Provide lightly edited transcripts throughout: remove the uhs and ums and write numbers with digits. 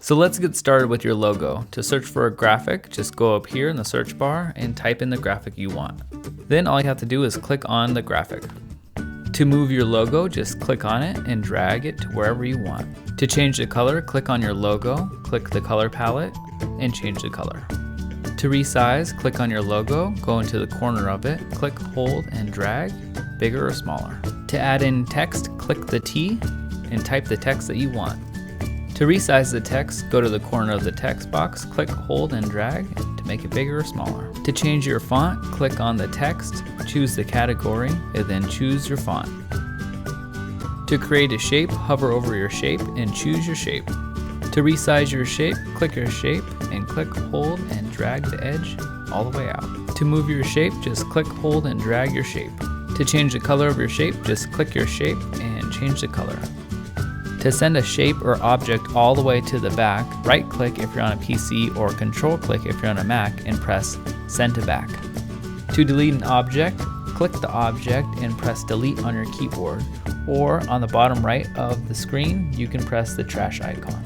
So let's get started with your logo. To search for a graphic, just go up here in the search bar and type in the graphic you want. Then all you have to do is click on the graphic. To move your logo, just click on it and drag it to wherever you want. To change the color, click on your logo, click the color palette, and change the color. To resize, click on your logo, go into the corner of it, click, hold, and drag, bigger or smaller. To add in text, click the T and type the text that you want. To resize the text, go to the corner of the text box, click, hold, and drag to make it bigger or smaller. To change your font, click on the text, choose the category, and then choose your font. To create a shape, hover over your shape and choose your shape. To resize your shape, click your shape and click, hold, and drag the edge all the way out. To move your shape, just click, hold, and drag your shape. To change the color of your shape, just click your shape and change the color. To send a shape or object all the way to the back, right-click if you're on a PC or Control-click if you're on a Mac and press Send to Back. To delete an object, click the object and press Delete on your keyboard, or on the bottom right of the screen, you can press the trash icon.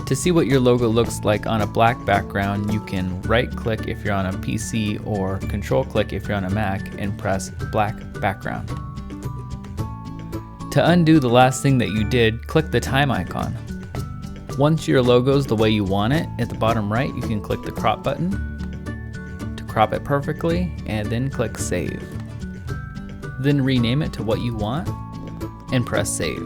To see what your logo looks like on a black background, you can right-click if you're on a PC or Control-click if you're on a Mac and press Black Background. To undo the last thing that you did, click the time icon. Once your logo's the way you want it, at the bottom right you can click the crop button to crop it perfectly and then click save. Then rename it to what you want and press save.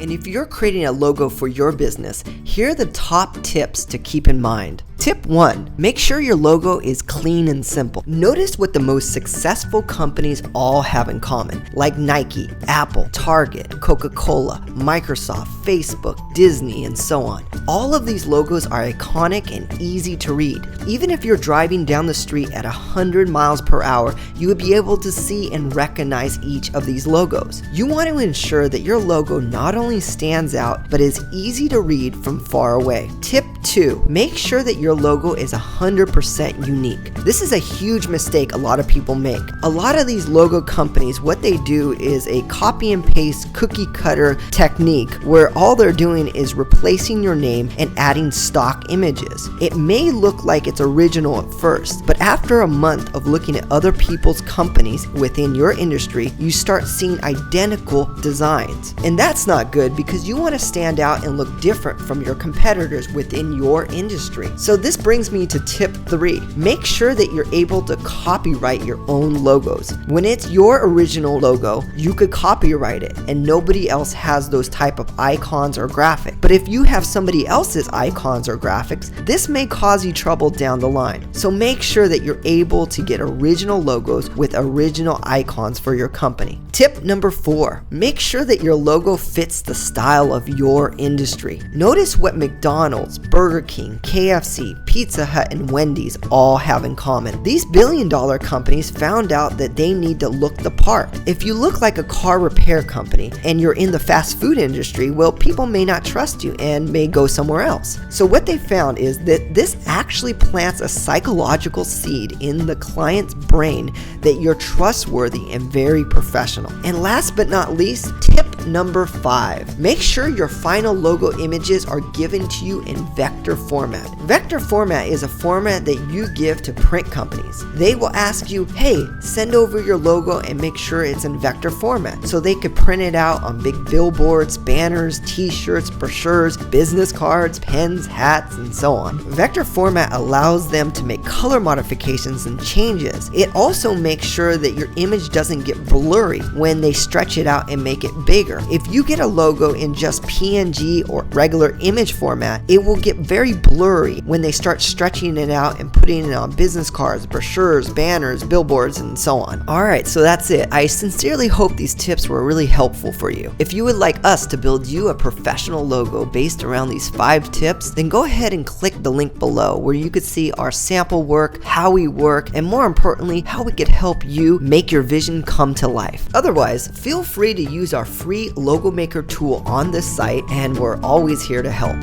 And if you're creating a logo for your business, here are the top tips to keep in mind. Tip 1, make sure your logo is clean and simple. Notice what the most successful companies all have in common, like Nike, Apple, Target, Coca-Cola, Microsoft, Facebook, Disney, and so on. All of these logos are iconic and easy to read. Even if you're driving down the street at 100 miles per hour, you would be able to see and recognize each of these logos. You want to ensure that your logo not only stands out, but is easy to read from far away. Tip 2, make sure that your logo is 100% unique. This is a huge mistake a lot of people make. A lot of these logo companies, what they do is a copy and paste cookie cutter technique where all they're doing is replacing your name and adding stock images. It may look like it's original at first, but after a month of looking at other people's companies within your industry, you start seeing identical designs. And that's not good because you want to stand out and look different from your competitors within your industry. So this brings me to tip 3. Make sure that you're able to copyright your own logos. When it's your original logo, you could copyright it and nobody else has those type of icons or graphics. But if you have somebody else's icons or graphics, this may cause you trouble down the line. So make sure that you're able to get original logos with original icons for your company. Tip number 4, make sure that your logo fits the style of your industry. Notice what McDonald's, Burger King, KFC, Pizza Hut, and Wendy's all have in common. These billion-dollar companies found out that they need to look the part. If you look like a car repair company and you're in the fast food industry, well, people may not trust you and may go somewhere else. So what they found is that this actually plants a psychological seed in the client's brain that you're trustworthy and very professional. And last but not least, tip number 5, make sure your final logo images are given to you in vector format. Vector format is a format that you give to print companies. They will ask you, hey, send over your logo and make sure it's in vector format so they could print it out on big billboards, banners, t-shirts, brochures, business cards, pens, hats, and so on. Vector format allows them to make color modifications and changes. It also makes sure that your image doesn't get blurry when they stretch it out and make it bigger. If you get a logo in just PNG or regular image format, it will get very blurry when they start stretching it out and putting it on business cards, brochures, banners, billboards, and so on. Alright, so that's it. I sincerely hope these tips were really helpful for you. If you would like us to build you a professional logo based around these 5 tips, then go ahead and click the link below where you could see our sample work, how we work, and more importantly, how we could help you make your vision come to life. Otherwise, feel free to use our free logo maker tool on this site, and we're always here to help.